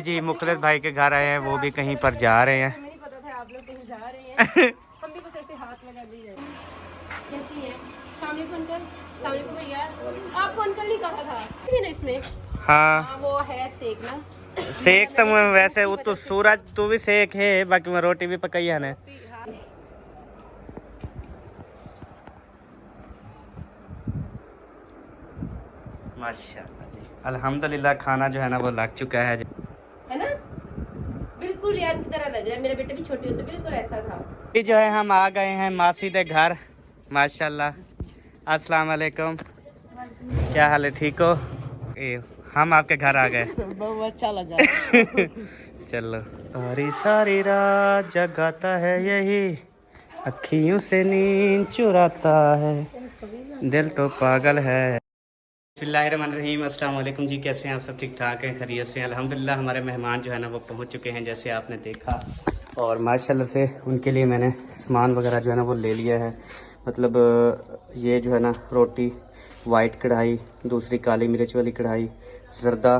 जी मुखलिस भाई के घर आए हैं, वो भी कहीं पर जा रहे हैं। नहीं पता था आप लोग कहीं जा रहे हैं। हम भी बस ऐसे हाथ लगा दी जाए। कैसी है? सामने को अंकल, सामने को भैया। आपको अंकल नहीं कहा था ना इसमें? हाँ वो है सेकना। सेक तो मैं वैसे वो तो सूरज तू भी सेक है, बाकी मैं रोटी भी पकाई है ने। माशाल्लाह जी, अल्हम्दुलिल्लाह खाना जो है ना वो लग चुका है ना? बिल्कुल रियान की तरह लग रहा है। मेरे बेटे भी छोटे होते बिल्कुल ऐसा था। अभी जो है हम आ गए हैं मासी के घर। माशाल्लाह। अस्सलाम वालेकुम, क्या हाल है, ठीक हो? हम आपके घर आ गए। बहुत अच्छा लगा। चलो। सारी सारी रात जगाता है यही, अखियों से नींद चुराता है, दिल तो पागल है। बिस्मिल्लाहिर्रहमानिर्रहीम, अस्सलाम वालेकुम जी, कैसे हैं आप सब? ठीक ठाक हैं, खैरियत से हैं? अल्हम्दुलिल्लाह हमारे मेहमान जो है ना वो पहुंच चुके हैं, जैसे आपने देखा। और माशाल्लाह से उनके लिए मैंने सामान वगैरह जो है ना वो ले लिया है। मतलब ये जो है ना रोटी, वाइट कढ़ाई, दूसरी काली मिर्च वाली कढ़ाई, ज़र्दा,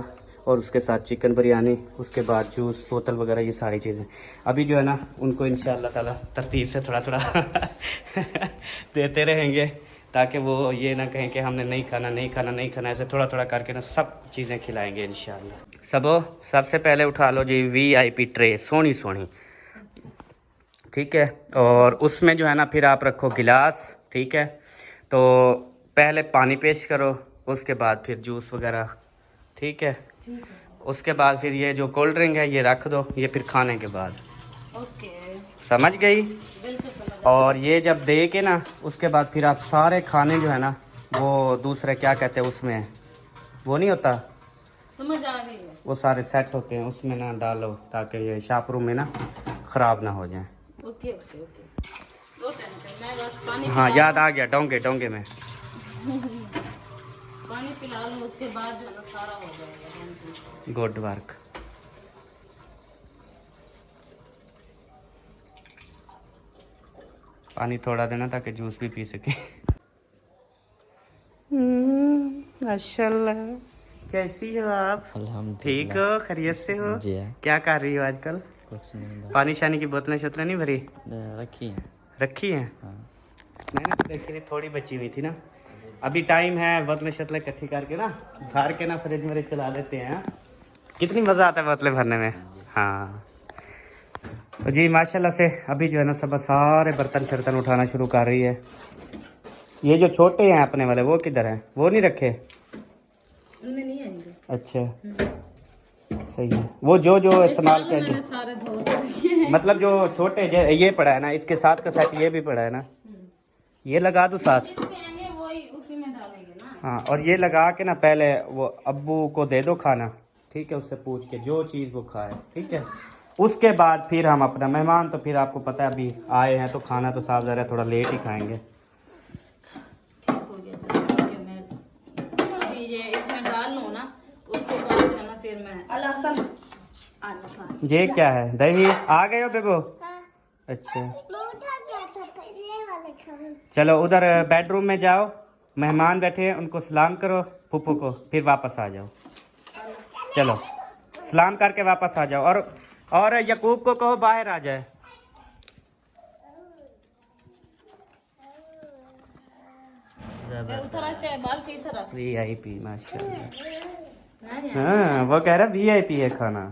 और उसके साथ चिकन बिरयानी, उसके बाद जूस, बोतल वगैरह, ये सारी चीज़ें अभी जो है ना उनको इंशाअल्लाह ताला तरतीब से थोड़ा थोड़ा देते रहेंगे, ताकि वो ये ना कहें कि हमने नहीं खाना नहीं खाना नहीं खाना। ऐसे थोड़ा थोड़ा करके ना सब चीज़ें खिलाएंगे इंशाअल्लाह। सबो सबसे पहले उठा लो जी VIP ट्रे, सोनी सोनी, ठीक है। और उसमें जो है ना फिर आप रखो गिलास, ठीक है। तो पहले पानी पेश करो, उसके बाद फिर जूस वगैरह, ठीक है। उसके बाद फिर ये जो कोल्ड ड्रिंक है ये रख दो, ये फिर खाने के बाद। ओके, समझ गई? बिल्कुल समझ। और ये जब दे के ना उसके बाद फिर आप सारे खाने जो है ना वो दूसरे क्या कहते हैं उसमें, वो नहीं होता, समझ आ गई है। वो सारे सेट होते हैं उसमें ना डालो, ताकि ये शापरू में ना ख़राब ना हो जाए। Okay okay okay, no tension. मैं बस पानी हाँ पिला याद आ गया, डोंगे डोंगे में पानी पिला लूँ, उसके बाद जो है ना सारा हो जाएगा। Good work. पानी थोड़ा देना ताकि जूस भी पी सके। माशाल्लाह, कैसी हो आप? ठीक हो, खैरियत से हो? जी क्या कर रही हो आजकल? कुछ नहीं, पानी शानी की बोतलें शोतलें नहीं भरी? रखी है। रखी हैं? हाँ। मैंने तो देखी थी, थोड़ी बची हुई थी ना। अभी टाइम है, बोतलें शोतलें इकट्ठी करके ना भर के ना फ्रिज में चला देते हैं। हाँ? कितनी मज़ा आता है बोतलें भरने में। हाँ तो जी माशाल्लाह से अभी जो है ना सब सारे बर्तन शर्तन उठाना शुरू कर रही है। ये जो छोटे हैं अपने वाले वो किधर हैं? वो नहीं रखे? उनमें नहीं आएंगे। अच्छा सही है। वो जो जो इस्तेमाल मैंने कर, सारे धो के रखे हैं। मतलब जो छोटे ये पड़ा है ना, इसके साथ का सेट ये भी पड़ा है ना, ये लगा दो साथ। जिसमें आएंगे वही उसी में डालेंगे ना। हाँ और ये लगा के ना पहले वो अब्बू को दे दो खाना, ठीक है, उससे पूछ के जो चीज़ वो खाए, ठीक है। उसके बाद फिर हम अपना मेहमान, तो फिर आपको पता है अभी आए हैं तो खाना तो साफ ज़रा थोड़ा लेट ही खाएंगे। ठीक हो गया, चलो ठीक है। मैं अभी ये इसमें डाल लूँ ना, उसके बाद जो है ना फिर मैं ये क्या है? दही आ गए हो बेबो? अच्छा चलो उधर बेडरूम में जाओ, मेहमान बैठे हैं उनको सलाम करो फूफू को, फिर वापस आ जाओ। चलो सलाम करके वापस आ जाओ, और यकूब को कहो बाहर आ जाए। VIP माशाल्लाह। हाँ वो कह रहा VIP है खाना।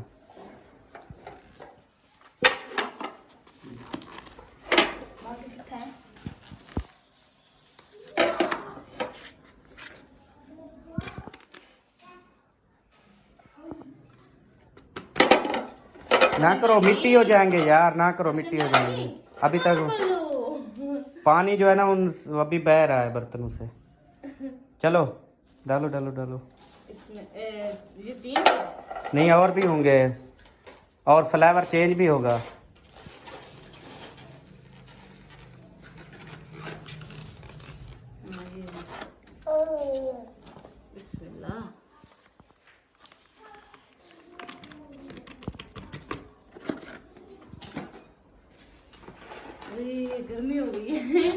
ना करो मिट्टी हो जाएंगे यार, ना करो मिट्टी हो जाएंगे। अभी तक पानी जो है ना उन अभी बह रहा है बर्तनों से। चलो डालो डालो डालो। इसमें ये 3 नहीं और भी होंगे, और फ्लेवर चेंज भी होगा। बिस्मिल्लाह। अरे गर्मी हो गई है।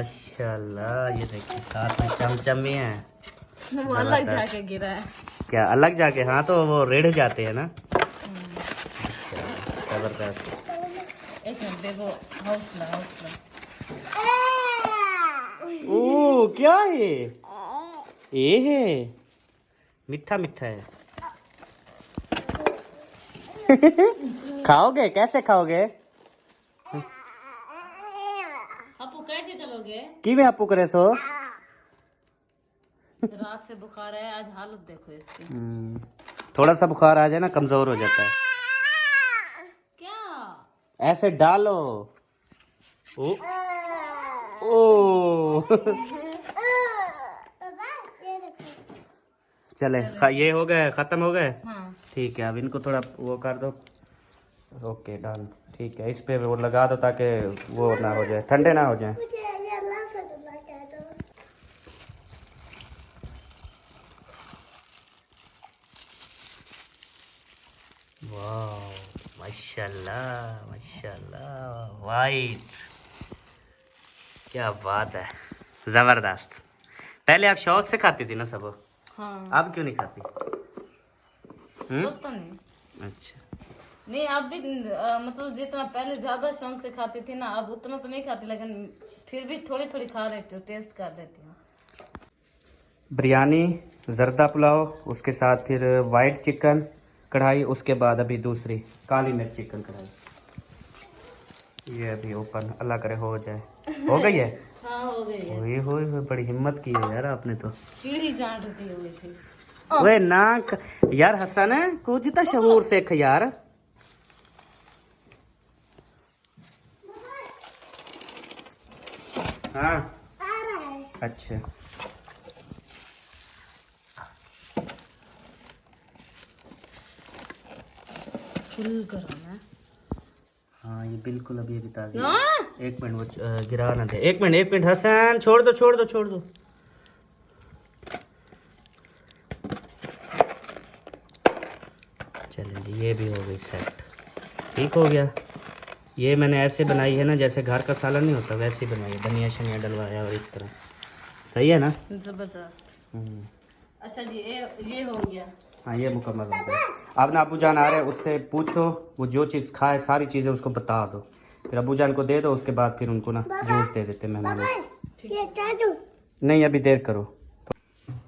माशाल्लाह, ये देखिए साथ में चमचम भी है। वो अलग जाके गिरा है। क्या अलग जाके? हाँ तो वो रेड़ जाते हैं ना। जबरदस्त। एक मिनट देखो, हौसला हौसला। ओ क्या है ये? है मीठा मीठा है। खाओगे? कैसे खाओगे? आपको कैसे करोगे? कि मैं आपको करे सो रात से बुखार है, आज हालत देखो इसकी। थोड़ा सा बुखार आ जाए ना कमजोर हो जाता है। क्या ऐसे डालो। ओ ओ चले ये हो गए, खत्म हो गए। हाँ। ठीक है, अब इनको थोड़ा वो कर दो। Okay done. ठीक है, इस पे वो लगा दो ताकि वो ना हो जाए, ठंडे ना हो जाए। वाह माशाल्लाह माशाल्लाह, वाइट, क्या बात है, जबरदस्त। पहले आप शौक से खाती थी ना सब, हाँ। अब क्यों नहीं खाती? पता नहीं। अच्छा, नहीं अब भी मतलब जितना पहले ज्यादा शौक से खाती थी ना, अब उतना तो नहीं खाती, लेकिन फिर भी थोड़ी थोड़ी खा लेती हूँ, टेस्ट कर लेती हूँ। बिरयानी, जर्दा पुलाव, उसके साथ फिर वाइट चिकन कढ़ाई, उसके बाद अभी दूसरी काली मिर्च चिकन कढ़ाई। ये अभी ओपन, अल्लाह करे हो जाए। हो गई है? हाँ हो गई है। ओए होए होए, बड़ी हिम्मत की है यार आपने तो। चीड़ी गांठ दी हुई थी। ओए नाक यार, हसन है कुछ तो शहूर सीख यार। हाँ अच्छा, फुल गरम है। हाँ ये बिल्कुल अभी अभी ताज़ी है। हाँ? एक मिनट, वो गिरा ना दे। एक मिनट हसन, छोड़ दो छोड़ दो छोड़ दो। चलें जी, ये भी हो गई सेट, ठीक हो गया। ये मैंने ऐसे बनाई है ना जैसे घर का सालन नहीं होता, वैसे ही बनाई है, धनिया शनिया डलवाया और इस तरह। सही है ना? जबरदस्त। अच्छा जी, ये हो गया। हाँ ये मुकम्मल हो गया। अब ना अबू जान आ रहे हैं, उससे पूछो, वो जो चीज़ खाए सारी चीज़ें उसको बता दो, फिर अबू जान को दे दो, उसके बाद फिर उनको ना जूस दे देते मेहमानों को। नहीं अभी देर करो।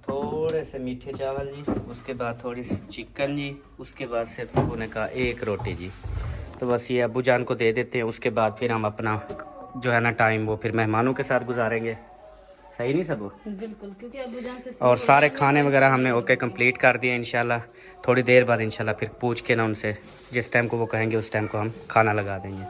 थोड़े से मीठे चावल जी, उसके बाद थोड़ी सी चिकन जी, उसके बाद सिर्फ उन्होंने कहा एक रोटी जी। तो बस ये अबू जान को दे देते हैं, उसके बाद फिर हम अपना जो है ना टाइम वो फिर मेहमानों के साथ गुजारेंगे। सही नहीं सब? बिल्कुल, क्योंकि अबूजान से और सारे खाने वगैरह हमने ओके कंप्लीट कर दिए। इंशाल्लाह थोड़ी देर बाद इंशाल्लाह फिर पूछ के ना उनसे, जिस टाइम को वो कहेंगे उस टाइम को हम खाना लगा देंगे।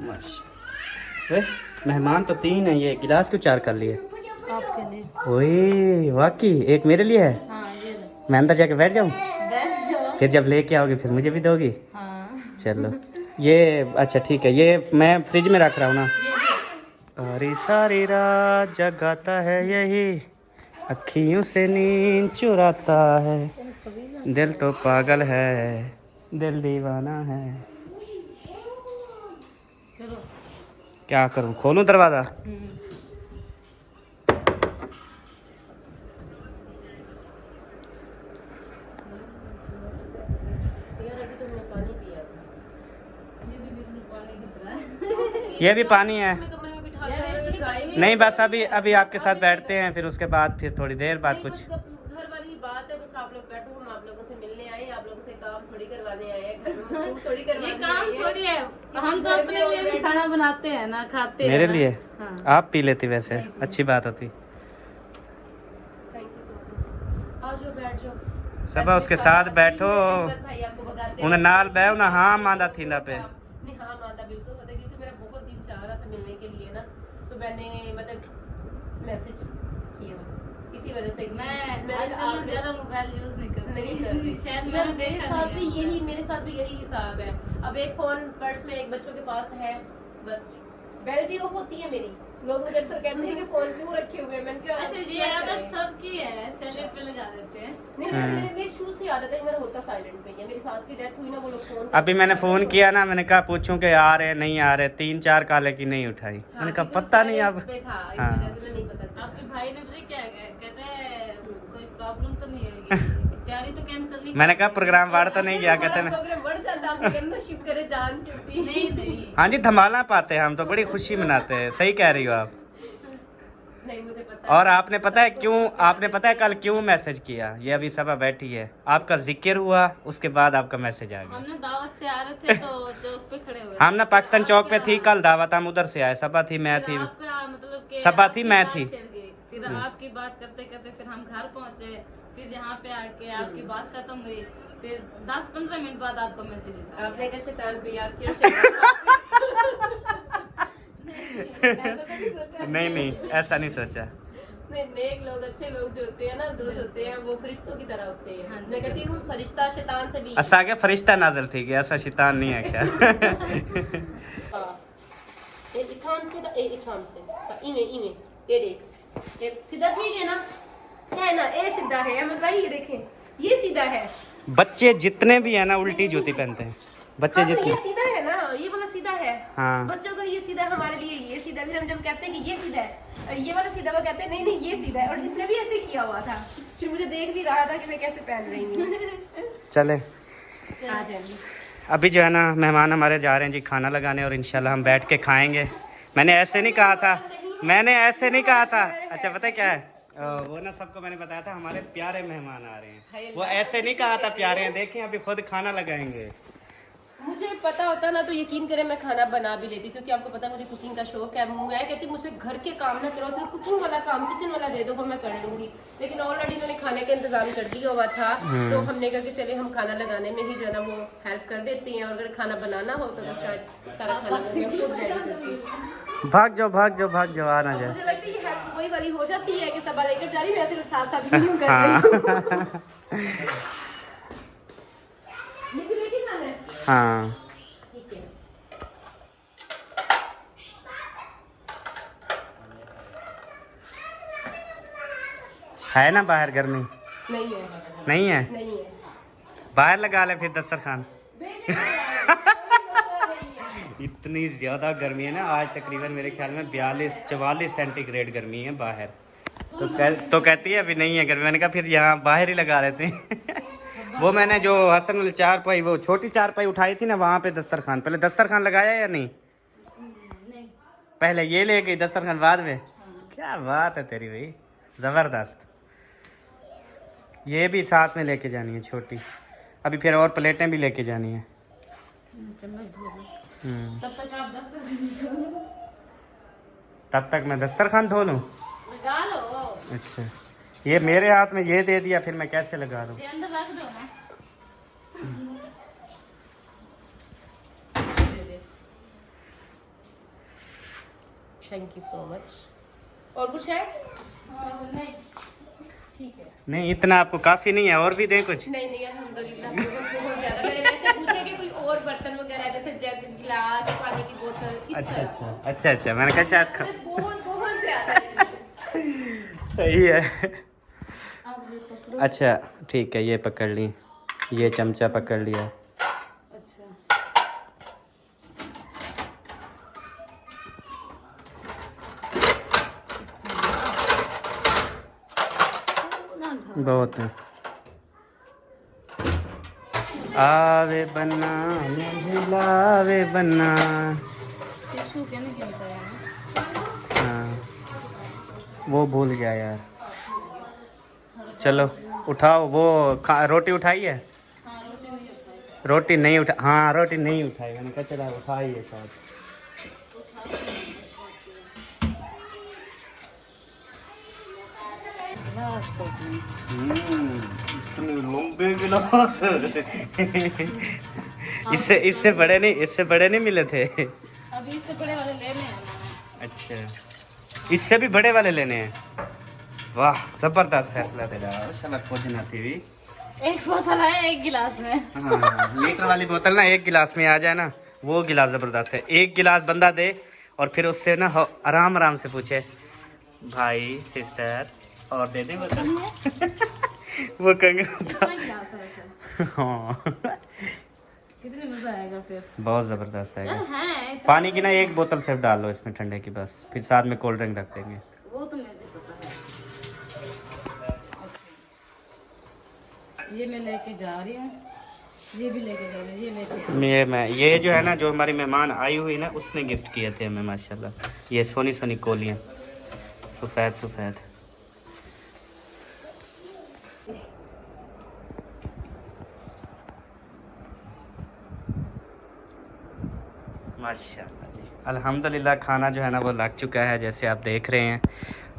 माशाल्लाह, मेहमान तो 3 हैं, ये गिलास क्यों 4 कर लिए? आपके लिए। ओए वाकई, एक मेरे लिए है। हाँ ये लो। मैं अंदर जाके बैठ जाऊँ? बैठ जाओ। फिर जब लेके आओगे फिर मुझे भी दोगी? हाँ। चलो ये अच्छा ठीक है, ये मैं फ्रिज में रख रहा हूँ ना। सारी सारी रात जगाता है यही, अखियों से नींद चुराता है, दिल तो पागल है, दिल दीवाना है। चलो क्या करूँ, खोलूँ दरवाज़ा? ये भी पानी है। नहीं बस अभी अभी आपके साथ बैठते हैं, फिर उसके बाद फिर थोड़ी देर बाद कुछ घर वाली बात है, बस आप लोग बैठो, हम आप लोगों से मिलने आए, आप लोगों से काम थोड़ी करवाने आए हैं, थोड़ी करवाने काम थोड़ी है। हम तो अपने लिए भी खाना बनाते हैं ना, खाते हैं मेरे ना। लिए। हाँ। आप पी लेती, वैसे अच्छी बात होती। Thank you so much. आओ जो बैठ जाओ सब उसके साथ बैठो, भाई, आपको बताते उन्हें नाल बैठो ना। हाँ मांदा थींदा पे नहीं, हाँ मादा बिल्कुल पता है, क्योंकि मेरा बहुत दिल चाह रहा था मिलने के लिए ना, तो मैंने मतलब मैसेज किया, इसी वजह से मैं ज्यादा मोबाइल यूज नहीं करती। शायद मेरे साथ भी यही हिसाब है। अब एक फोन पर्स में एक बच्चों के पास है, बस बेल भी ऑफ होती है मेरी, लोग मुझे अक्सर कहते हैं कि फोन क्यों रखे हुए हैं, मैंने कहा अच्छा ये आदत सबकी है, साइलेंट पे लगा देते हैं। नहीं मेरे शुरू से आदत है, मेरा होता साइलेंट पे ही है। मेरी सास की डेथ हुई ना, वो लोग फोन अभी मैंने फोन किया ना, मैंने कहा पूछूं कि आ रहे नहीं आ रहे, 3-4 कॉल की नहीं उठाई। मैंने कहा पता नहीं अब। हाँ नहीं पता चला। आपके भाई ने मुझे क्या कहते हैं, कोई प्रॉब्लम तो नहीं है, तैयारी तो कैंसिल नहीं। मैंने कहा प्रोग्राम बाढ़ तो नहीं गया, कहते ना प्रोग्राम बढ़ जाता, आपने कहना शुक्र है जान छुट्टी। नहीं हाँ जी धमाला पाते हैं हम तो, बड़ी खुशी मनाते हैं। सही कह रही हो आप। नहीं मुझे पता और आपने पता है क्यों, आपने पता है कल क्यों मैसेज किया? ये अभी सब बैठी है, आपका जिक्र हुआ, उसके बाद आपका मैसेज आ गया। हमने दावत से आ रहे थे तो चौक पे खड़े हुए। हम ना पाकिस्तान चौक पे थी कल दावत, हम उधर से आए। सबा थी, मैं थी, आपका मतलब कि सबा थी, आपकी मैं बात थी। छिड़ गई। फिर आपकी बात करते करते फिर हम घर पहुंचे, फिर यहाँ पे आके आपकी बात खत्म हुई, फिर 10-15 मिनट बाद आपका मैसेज आया। आपने क्या शैतान को याद किया? शैतान नहीं ऐसा नहीं सोचा। नहीं, नेक लोग, अच्छे लोग जो होते हैं ना, दोस्त होते हैं, वो फरिश्तों की तरह होते हैं। हाँ जी। मैं कहती हूँ फरिश्ता शैतान से भी। असा के फरिश्ता नाजल थी कि ऐसा शैतान नहीं है क्या? इथान से इमे ये देख, ये सीधा ठीक है ना, ये सीधा है। अहमद भाई ये देखें, ये सीधा है। बच्चे जितने भी है ना उल्टी जूती पहनते हैं, बच्चे हाँ, तो जितने। ये सीधा है ना, ये वाला सीधा है। हाँ। बच्चों को ये सीधा है, हमारे लिए ये सीधा है। फिर हम जब कहते हैं कि ये सीधा है, ये वाला सीधा, वो कहते हैं नहीं ये सीधा है। और इसने भी ऐसे किया हुआ था, फिर मुझे देख भी रहा था कि मैं कैसे पहन रही हूँ। चले आ जाएंगे। अभी जो है ना मेहमान हमारे जा रहे हैं जी खाना लगाने, और इंशाल्लाह हम बैठ के खाएंगे। मैंने ऐसे नहीं कहा था, मैंने ऐसे नहीं कहा था। अच्छा पता है क्या है, वो ना सबको मैंने बताया था हमारे प्यारे मेहमान आ रहे हैं, वो ऐसे नहीं कहा था प्यारे हैं। देखें अभी खुद खाना लगाएंगे। मुझे पता होता ना तो यकीन करें मैं खाना बना भी लेती, क्योंकि आपको पता है मुझे कुकिंग का शौक है। मैं कहती हूँ मुझे घर के काम ना करो, सिर्फ कुकिंग वाला काम, किचन वाला दे दो, वो मैं कर लूंगी। लेकिन ऑलरेडी उन्होंने खाने का इंतजाम कर दिया हुआ था, तो हमने कहा कि चले हम खाना लगाने में ही जो है ना वो हेल्प कर देते हैं। और अगर खाना बनाना हो तो शायद सारा खाना मैं खुद रेडी करती हूँ। भाग जाओ आ ना जाए। मुझे लगता है कि हेल्प वही वाली हो जाती है कि सब लेकर जा रही, मैं सिर्फ साथ साथ वीडियो कर रही हूँ। ये भी लेके जाना है? हाँ ठीक है। है ना बाहर गर्मी? नहीं है, नहीं है, नहीं है। बाहर लगा ले फिर दस्तरखान। बेशक इतनी ज़्यादा गर्मी है ना आज, तकरीबन मेरे ख्याल में 42-44 सेंटीग्रेड गर्मी है बाहर। तो कहती है अभी नहीं है गर्मी। मैंने कहा फिर यहाँ बाहर ही लगा लेते हैं। वो मैंने जो हसन वाली चारपाई, वो छोटी चारपाई उठाई थी ना, वहाँ पे दस्तरखान, पहले दस्तरखान लगाया या नहीं? पहले ये ले गई दस्तरखान बाद में। क्या बात है तेरी भाई, ज़बरदस्त। ये भी साथ में लेके जानी है छोटी, अभी फिर और प्लेटें भी लेके जानी है। तब तक आप तब तक मैं दस्तरखान धो लूँ? लगा लो, अच्छा ये मेरे हाथ में ये दे दिया, फिर मैं कैसे लगा दूँ? ये अंदर रख दो ना। Thank you so much. और कुछ है? नहीं ठीक है। नहीं इतना आपको काफ़ी नहीं है, और भी दें कुछ? नहीं अल्हम्दुलिल्लाह बहुत ज्यादा। मैंने वैसे पूछे कि कोई और बर्तन वगैरह जैसे जग, गिलास, पानी की बोतल, इस तरह। अच्छा मैंने कहा शायद बहुत ज्यादा। सही है। आप ये पकड़ो। अच्छा ठीक है, ये पकड़ ली, ये चमचा पकड़ लिया। अच्छा बहुत है। आवे बन्ना झिलावे बन्ना। टिश्यू क्या नहीं गिनता है? हाँ वो भूल गया यार। चलो उठाओ, वो रोटी उठाई है? हाँ रोटी नहीं उठाई। रोटी नहीं उठा, हाँ रोटी नहीं उठाई। मैंने कहा चला उठाई है शायद। इतने लंबे गिलास। इससे बड़े नहीं मिले थे। अभी इससे बड़े वाले लेने हैं मैंने। अच्छा इससे भी बड़े वाले लेने हैं? वाह जबरदस्त फैसला तेरा। शाला खोज ना थी भी। एक बोतल है एक गिलास में। हाँ लीटर वाली बोतल ना एक गिलास में आ जाए ना, वो गिलास जबरदस्त है। एक गिलास बंदा दे और फिर उससे ना आराम आराम से पूछे भाई सिस्टर और दे दे बोतल। वो कहेंगे इतना गिलास है ऐसे। हाँ कितने मजा आएगा फिर। बहुत ज़बरदस्त है। यार है इतना पानी की ना एक बोतल सिर्फ डाल लो इसमें ठंडे की, बस फिर साथ में कोल्ड ड्रिंक रख देंगे। वो तो मुझे पता है। अच्छा ये मैं लेके जा रही हूँ, ये भी लेके जा रही हूँ, ये लेके ये जो है ना, जो हमारी मेहमान आई हुई ना, उसने गिफ्ट किए थे हमें माशाल्लाह। ये सोनी सोनी कोलियाँ, सफ़ेद सफ़ेद। माशाल्लाह जी, अल्हम्दुलिल्लाह खाना जो है ना वो लग चुका है जैसे आप देख रहे हैं।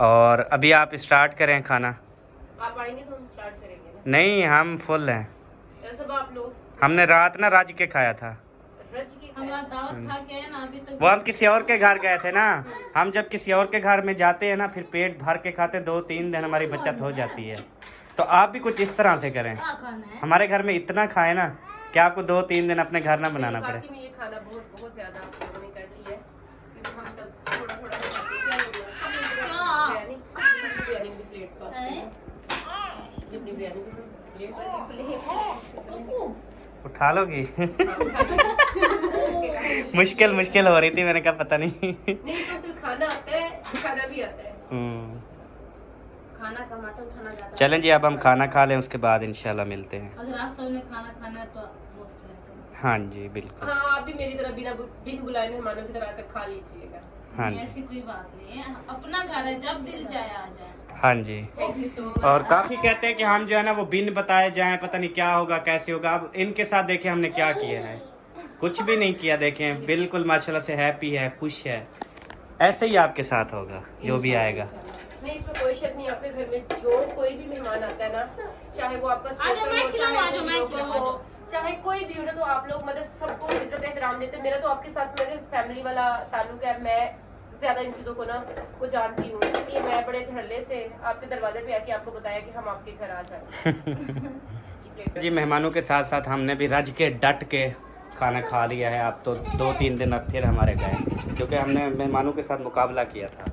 और अभी आप स्टार्ट करें खाना। आप आएंगे तो हम स्टार्ट करेंगे ना। नहीं, हम फुल हैं। सब आप लोग हमने रात ना रज के खाया था। रज की हमारा दावत खा के है ना अभी तक। वो हम किसी और के घर गए थे ना, हम जब किसी और के घर में जाते हैं ना, फिर पेट भर के खाते हैं, 2-3 दिन हमारी बचत हो जाती है। तो आप भी कुछ इस तरह से करें। क्या खाना है? हमारे घर में इतना खाए ना कि आपको 2-3 दिन अपने घर ना बनाना पड़े। बाकी में ये खाना बहुत ज्यादा आप लोगों ने कर लिया है, क्योंकि हम सब थोड़ा थोड़ा खाते हैं। क्या हो गया? बिरयानी की प्लेट पास करो। अपनी बिरयानी की प्लेट उठा लोगी? मुश्किल हो रही थी, मैंने कहा पता नहीं। नहीं, इसको सिर्फ खाना आता है, खाना भी आता है। खाना कमाता उठाना जाता है। चलें जी, अब हम खाना खा लें, उसके बाद इंशाल्लाह मिलते हैं। अगर आप सब ने खाना खाना है तो मोस्ट वेलकम। हाँ जी बिल्कुल। हाँ, आप भी मेरी तरह बिन बुलाए मेहमानों की तरह आकर खा लीजिएगा। हाँ जी ऐसी कोई बात नहीं है, अपना घर है, जब दिल चाहे आ जाए। हाँ जी। Thank you so much. और काफी कहते हैं कि हम जो है ना वो बिन बताए जाएं, पता नहीं क्या होगा कैसे होगा। अब इनके साथ देखें हमने क्या किया है, कुछ भी नहीं किया। देखें बिल्कुल माशाल्लाह से हैप्पी है, खुश है। ऐसे ही आपके साथ होगा जो भी आएगा। नहीं, इसमें कोई शक नहीं। आपके घर में जो कोई भी मेहमान आता है ना, चाहे वो आपका आजो, मैं खिलाऊं, आजो, मैं खिलाऊं। चाहे कोई भी हो ना, तो आप लोग मतलब सबको इज्जत एहतराम देते हैं। मेरा तो आपके साथ मेरे फैमिली वाला ताल्लुक है। मैं ज्यादा इन चीजों को ना वो जानती हूँ, इसलिए मैं बड़े धड़ल्ले से आपके दरवाजे पे आके आपको बताया कि हम आपके घर आ जाए। जी मेहमानों के साथ साथ हमने भी रज के डट के खाना खा लिया है। अब तो 2-3 दिन अब फिर हमारे गए, क्योंकि हमने मेहमानों के साथ मुकाबला किया था,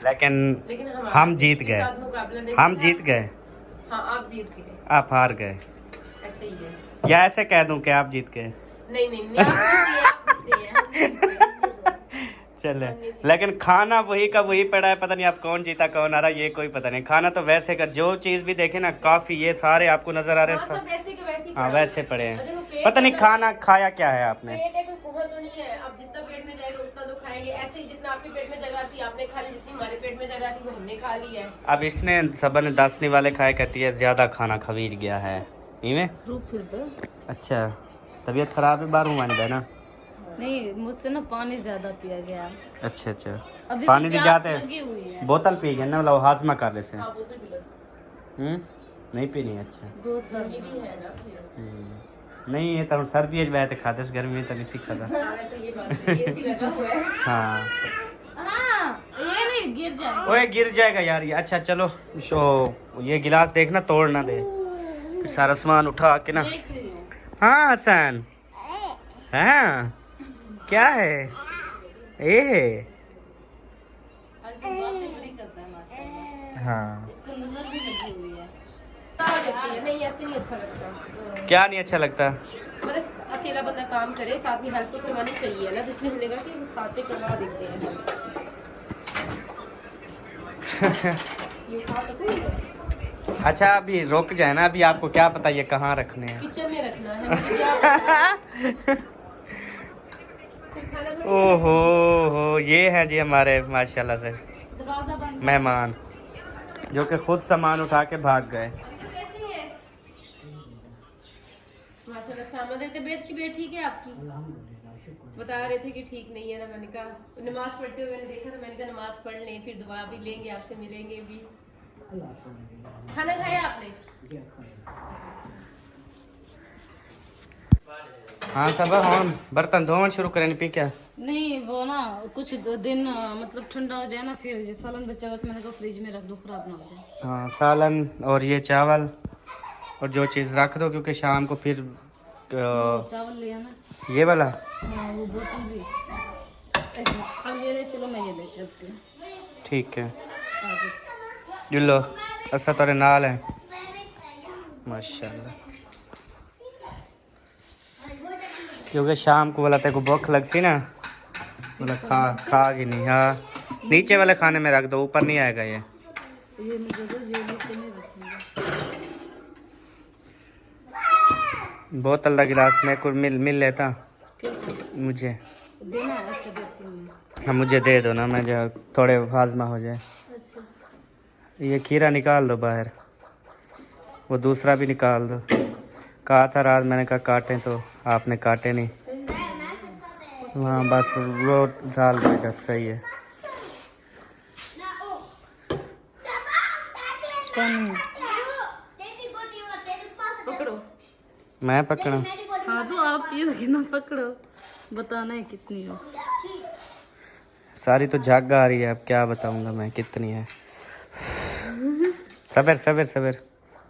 लेकिन हम जीत गए। हम जीत गए। हाँ, आप जीत गए, आप हार गए। ऐसे ही है। या ऐसे कह दूं कि आप जीत गए। नहीं, आप जीते हैं, हम नहीं जीते। चले, लेकिन खाना वही का वही पड़ा है। पता नहीं आप कौन जीता कौन आ रहा, ये कोई पता नहीं। खाना तो वैसे का, जो चीज भी देखे ना, काफी ये सारे आपको नजर आ रहे हाँ, हैं सब वैसे के वैसे ही हाँ पड़ा वैसे है। पड़े और देखो, हैं। पेट पता नहीं है खाना खाया क्या है आपने। पेट है, कोई कुहर तो नहीं है। अब जितना पेट में जाएगा उतना तो खाएंगे। ऐसे ही जितना आपके पेट में जगह थी आपने खा ली, जितनी हमारे पेट में जगह थी वो हमने खा ली है। अब इसने सबने दासनी वाले खाए, कहती है ज्यादा खाना खवीज गया है इनमें। अच्छा, तबीयत खराब है, बार मान ना। नहीं, मुझसे ना पानी ज्यादा पिया गया। अच्छा अभी पानी भी दी प्यास जाते लगी हुई है। बोतल पी गए ना, मतलब हाजमा कर रहे हाँ, वो तो बिल्कुल नहीं पीनी। अच्छा ये भी है ना फिर। नहीं, ये तो सर्दी है बैठे खाते, गर्मी में तो नहीं सीखा था। हाँ, वैसे ये बात है, एसी लगा हुआ है। हाँ हाँ, ये नहीं गिर जाएगा। ओए गिर जाएगा यार ये। अच्छा चलो, ये गिलास देखना तोड़ ना दे, फिर सारा सामान उठा के ना। देख रही हूँ। हाँ हसन, हाँ क्या है ये? आजकल बातें बड़ी करता है माशाल्लाह। हाँ, इसको नजर भी लगी हुई है। नहीं, ऐसे नहीं अच्छा लगता। क्या नहीं अच्छा लगता? मतलब अकेला बंदा काम करे, साथ में हेल्प तो करवानी चाहिए ना, जिसमें हमने कहा कि साथ में करवा देते हैं। ये खा सकते हैं? अच्छा अभी रुक जाए ना, अभी आपको क्या पता ये कहाँ रखने हैं। किचन में रखना है, मुझे क्या पता। फिर खाना थोड़ी- ओहो हो, ये है जी हमारे माशाल्लाह से दरवाजा बंद। मेहमान, जो कि खुद सामान उठा के भाग गए। कैसी है? माशाल्लाह, सामान तबीयत शिबियत ठीक है आपकी? बता रहे थे कि ठीक नहीं है ना। मैंने कहा नमाज पढ़ते हुए मैंने देखा, तो मैंने कहा नमाज पढ़ लें, फिर दुआ भी लेंगे, आपसे मिलेंगे भी। खाना खाया आपने? हाँ सब हम बर्तन धोना शुरू करें पी क्या? नहीं, वो ना कुछ दिन मतलब ठंडा हो जाए ना, फिर ये सालन बचा हुआ था, मैंने कहा फ्रिज में रख दो, खराब ना हो जाए। हाँ सालन और ये चावल और जो चीज़ रख दो, क्योंकि शाम को फिर चावल लिया ना, ये वाला। हाँ वो बोतल भी। ये ले चलो, मैं ये ले चलती हूँ। ठीक है आ जाओ। जुल्लो असा तेरे नाल है माशाल्लाह। क्योंकि शाम को बोला तेरे को भूख लगसी ना, बोला खागी नहीं। हाँ नीचे वाले खाने में रख दो, ऊपर नहीं आएगा ये। ये मुझे दो, ये नीचे नहीं रखूंगा। बोतल का गिलास मेरे को मिल लेता मुझे देना। अच्छा देती हूँ मैं। हाँ मुझे दे दो ना, मैं जो थोड़े हाजमा हो जाए। अच्छा ये खीरा निकाल दो बाहर, वो दूसरा भी निकाल दो। कहा था रात, मैंने कहा काटें तो आपने काटे नहीं। हाँ बस वो डाल दो इधर, सही है। पकड़ो। मैं पकड़ा? हाँ तो आप पियोगे ना, पकड़ो। बताना है कितनी हो। सारी तो झाग आ रही है, अब क्या बताऊंगा मैं कितनी है। सबर सबर सबर,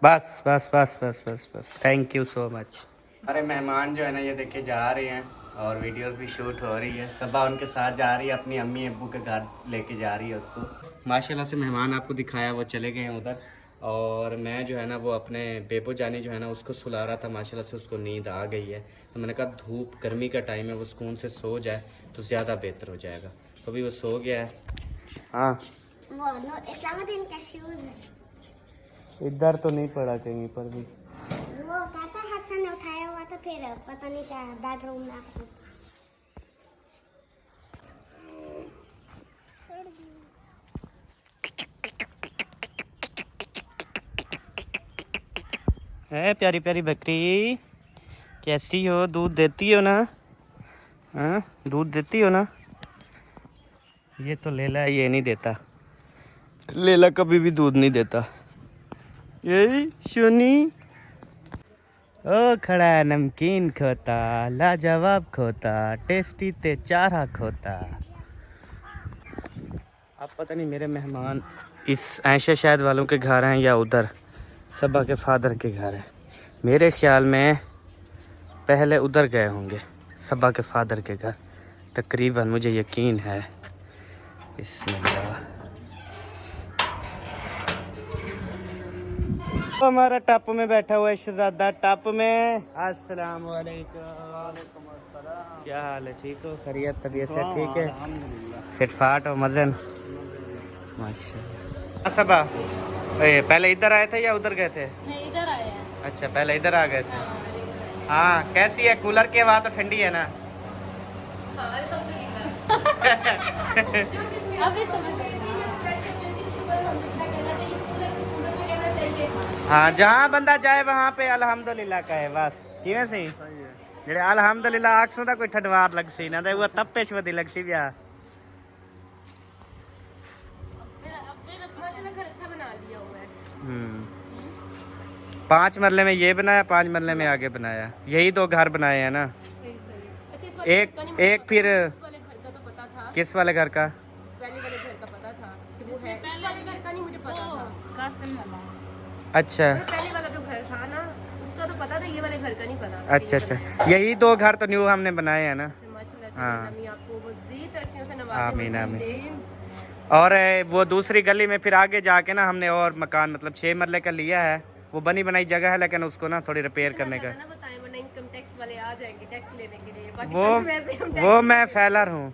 बस बस बस बस बस बस। Thank you so much. अरे मेहमान जो है ना ये देखे जा रहे हैं और वीडियोस भी शूट हो रही है। सबा उनके साथ जा रही है, अपनी अम्मी अब्बू के घर लेके जा रही है उसको। माशाल्लाह से मेहमान आपको दिखाया वो चले गए हैं उधर, और मैं जो है ना वो अपने बेबो जानी जो है ना उसको सुला रहा था। माशाल्लाह से उसको नींद आ गई है, तो मैंने कहा धूप गर्मी का टाइम है, वो सुकून से सो जाए तो ज़्यादा बेहतर हो जाएगा। तो अभी वो सो गया है। हाँ इस्लामुद्दीन का शूज है। इधर तो नहीं पड़ा कहीं पर भी। वो कहता हसन ने उठाया हुआ था, फिर पता नहीं क्या बेडरूम में आपको। है प्यारी प्यारी बकरी, कैसी हो? दूध देती हो ना? हाँ दूध देती हो ना? ये तो लेला है, ये नहीं देता। लेला कभी भी दूध नहीं देता। यही शोनी ओ खड़ा है नमकीन खोता, लाजवाब खोता, टेस्टी ते चारा खोता। अब पता नहीं मेरे मेहमान इस ऐशा शायद वालों के घर हैं या उधर सबा के फादर के घर है। मेरे ख्याल में पहले उधर गए होंगे, सबा के फादर के घर तकरीबन, मुझे यकीन है। बिस्मिल्लाह। हमारा टप में बैठा हुआ है शहजादा, टप में। अस्सलाम वालेकुम। क्या हाल है? ठीक हो? खैरियत? तबीयत से ठीक है? फिटफाट और मजन माशाल्लाह। सबा पहले इधर आए थे या उधर गए थे? नहीं इधर आए हैं। अच्छा पहले इधर आ गए थे। हाँ कैसी है? कूलर की हवा तो ठंडी है ना? हाँ अल्हम्दुलिल्लाह। अभी समझ हाँ जहाँ बंदा जाए वहाँ पे अल्हम्दुलिल्लाह कहे बस। किवें सही जेड़े अल्हम्दुलिल्लाह आखसों दा कोई ठडवार लगसी ना, वो तप्पे शवदी लगसी ब्याह। माशाल्लाह घर अच्छा बना लिया हुआ है। 5 मरले में ये बनाया, 5 मरले में आगे बनाया, यही 2 घर बनाए हैं ना। अच्छा इस वाले घर का नहीं मुझे एक पता फिर था, उस वाले घर का तो पता था। किस वाले घर का? पहले वाले घर का पता था कि वो है, इस वाले घर का नहीं मुझे पता था। कासिम वाला। अच्छा मुझे पहले वाला जो घर था ना उसका तो पता था, ये वाले घर का नहीं पता था। अच्छा अच्छा, यही 2 घर तो न्यू हमने बनाए हैं ना। माशाल्लाह हाँ। अम्मी आपको मज़ीद तरक्कियों से नवाजे। आमीन आमीन। और वो दूसरी गली में फिर आगे जाके ना हमने और मकान मतलब 6 मरले का लिया है। वो बनी बनाई जगह है, लेकिन उसको ना थोड़ी रिपेयर करने का। ना बताएं वरना इनकम टैक्स वाले आ जाएंगे टैक्स लेने के लिए। बाकी वो सब वैसे हम वो मैं फैलर हूँ।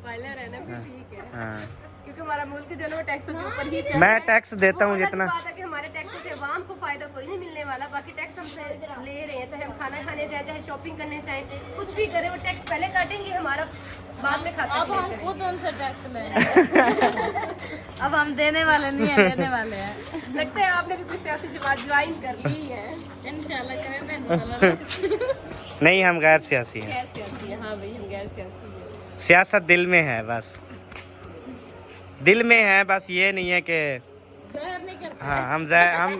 फाइलर है ना, फिर ठीक है। हाँ क्योंकि हमारा मुल्क जो है ना वो टैक्सों के ऊपर ही चल मैं रहा है। टैक्स देता वो हूँ अलग जितना। बात है कि हमारे टैक्सों से अवाम को फायदा कोई नहीं मिलने वाला, बाकी टैक्स हमसे ले रहे हैं। चाहे हम खाना खाने जाए, चाहे शॉपिंग करने जाए, कुछ भी करें वो टैक्स पहले काटेंगे, हमारा बाद में खाता अब हम clear खुद करेंगे। उनसे टैक्स लेंगे। अब हम देने वाले नहीं है, लेने वाले हैं। लगता है आपने भी कोई सियासी जमात ज्वाइन कर ली है। इंशाल्लाह करें। नहीं हम गैर सियासी हैं। गैर सियासी है। हाँ भाई हम गैर सियासी हैं। सियासत दिल में है बस, दिल में है बस, ये नहीं है कि जहर नहीं करते। हाँ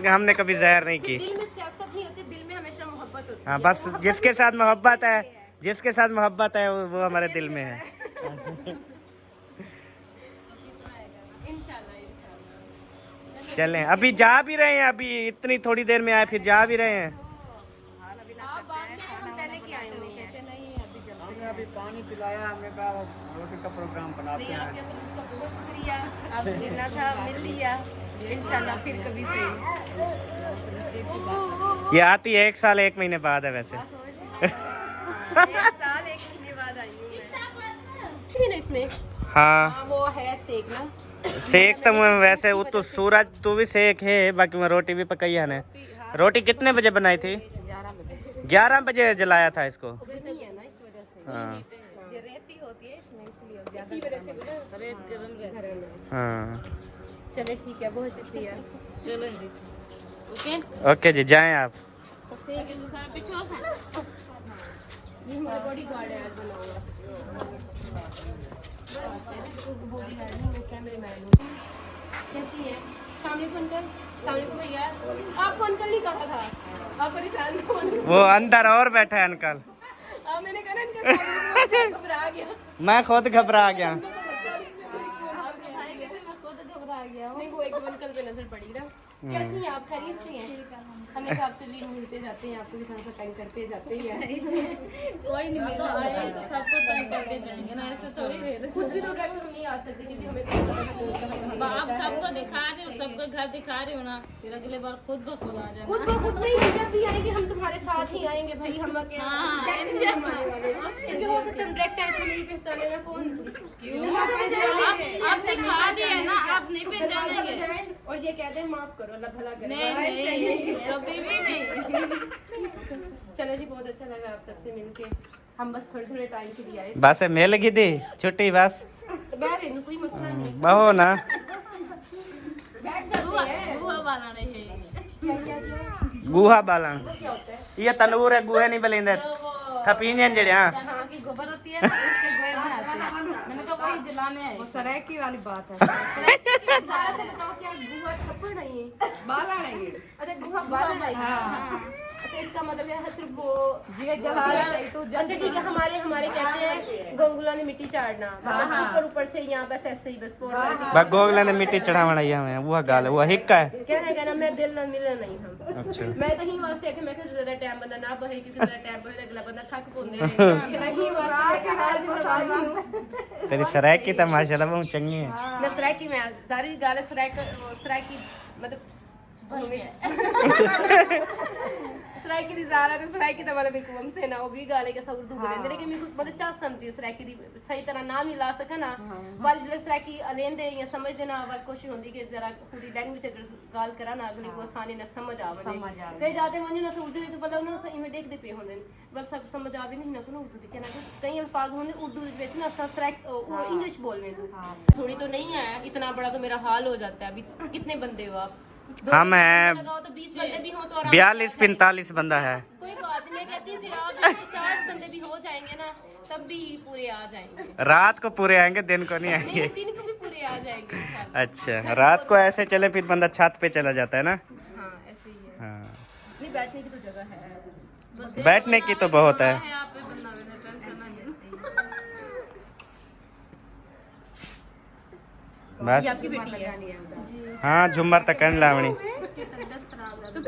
हमने कभी जहर नहीं की। दिल में सियासत नहीं होती, दिल में हमेशा मोहब्बत होती हाँ है। बस जिसके साथ मोहब्बत है, जिसके साथ मोहब्बत है वो हमारे दिल में है। इंशाल्लाह। चलें अभी जा भी रहे हैं, अभी इतनी थोड़ी देर में आए फिर जा भी रहे हैं। आप बाद में हम पहले की आए हुए हैं। नहीं अभी जल्दी अभी पानी पिलाया, हमने कहा रोटी का प्रोग्राम बनाते नहीं, हैं। आपके फिर उसका बहुत शुक्रिया, आपसे मिलना था, मिल लिया, इंशाल्लाह फिर कभी सही। ये आती है 1 साल 1 महीने बाद है वैसे। 1 साल 1 महीने बाद आई हूँ मैं। ना इसमें हाँ वो है सेकना। सेक तो मैं वैसे वो तो सूरज तू भी सेक है, बाकी मैं रोटी भी पकाई है ने। रोटी कितने बजे बनाई थी? 11 बजे जलाया था इसको। नहीं है ना इस वजह से। हाँ ये रेती होती है इसमें, इसलिए इसी वजह से रेत गरम रहता है। हाँ चले ठीक है, बहुत शुक्रिया। चलो जी ओके ओके जी, जाएं आप। ठीक है तो सारा पीछे हो सा ये हमारा बॉडी गार्ड है, आज बना हुआ बॉडी गार्ड नहीं, वो कैमरे मैन हो। कैसी है? सामने को अंकल, सामने को भैया। आपको अंकल नहीं कहा था, आप परेशान कौन? वो अंदर और बैठा है अंकल। मैंने कहा ना अंकल, घबरा गया। मैं खुद घबरा गया। नहीं, वो एक अंकल पे नजर पड़ी ना। कैसी हैं आप? खैरियत से हैं? हमें तो आपसे भी मिलते जाते हैं, आपको भी थोड़ा सा टाइम करते जाते हैं। कोई नहीं मिला आए सबको टाइम करके जाएंगे ना, ऐसे थोड़ी है। खुद भी तो ट्रैक्टर नहीं आ सकते क्योंकि हमें तो आप सबको दिखा रहे हो, सबको घर दिखा रहे हो ना, फिर अगले बार खुद ब खुद आ जाना। खुद ब खुद नहीं, जब भी आएंगे हम तुम्हारे साथ ही आएंगे भाई। हम क्योंकि हो सकता है हम डायरेक्ट टाइम पे नहीं पहचाने ना कौन। आप दिखा दिए ना, आप नहीं पहचानेंगे। और ये कहते हैं माफ करो, अल्लाह भला करे। नहीं कभी भी नहीं। चलो जी, बहुत अच्छा लगा आप सबसे मिलके। हम बस थोड़े थोड़े टाइम के लिए आए। बस मिल गई थी छुट्टी बस। तो बैठ रही हूँ, कोई मसला नहीं। बहु ना बैठ जाते हैं। बुआ वाला नहीं है क्या गुहा बालन क्या होता है? ये तंदूर है, गुहे नहीं बलिंदे थपीने जड़े। हाँ जहाँ की गोबर होती है ना, उससे गोए बनाते हैं। मैंने कहा वही जलाने है। सरायकी वाली बात है। सारा से बताओ, क्या गुहा थप्पड़ नहीं है? बाला नहीं है। अच्छा, गुहा बाला नहीं है। अच्छा, इसका मतलब है सिर्फ वो जला चाहिए तो। अच्छा ठीक है, हमारे कहते हैं गोंगुला ने मिट्टी चाड़ना, ऊपर ऊपर से यहाँ बस ऐसे ही बस बस गोगला ने मिट्टी चढ़ावना ही हमें वो गाल वो हिक्का है। कहना मैं दिल ना मिले नहीं हम। अच्छा मैं तो ही वास्ते कि मैं ज्यादा टाइम बंदा ना बहे, क्योंकि ज्यादा टाइम बहे अगला बंदा थक पोंदे ही वास्ते। तेरी सराय की तो माशाल्लाह बहुत चंगी है। मैं सरायकी में सारी गाल सरायकी मतलब सरायकी दी ज़ारा ते सरायकी दा वाला बिकुम से ना वो भी गाले के उर्दू बोलेंदे, लेकिन मेरे को मतलब चाह समझती सरायकी दी सही तरह नाम ही ला सका ना। वाल जिले सरायकी लेंदे या समझदे ना, वाल कोशिश होंदी कि जरा पूरी लैंग्वेज अगर गाल करा ना अगली को आसानी ना समझ आवे। कई जाते वनी ना उर्दू तो मतलब ना सही में देखदे पे होंदे, बल सब समझ आवे नहीं ना उर्दू दी कहना कई अल्फाज होंदे उर्दू विच ना सरायक इंग्लिश बोलवे थोड़ी तो नहीं है। इतना बड़ा तो मेरा हाल हो जाता है। अभी कितने बंदे हो आप? हम है लगाओ तो 20 बंदे भी हो तो आराम 42-45 बंदा है। कोई बात नहीं। मैं कहती हूँ कि आप 50 बंदे भी हो जाएंगे ना, तब भी पूरे आ जाएंगे। रात को पूरे आएंगे, दिन को नहीं नहीं, आएंगे। दिन को भी पूरे आ जाएंगे इंशाल्लाह। अच्छा रात को ऐसे चले फिर बंदा छत पे चला जाता है ना। हाँ ऐसे ही है। हाँ नहीं, बैठने की तो जगह है। बैठने की तो बहुत है। आप पे बंदा मैंने टेंशन ना ले। बस ये आपकी बेटी है? हाँ झूमर तक कर लावणी।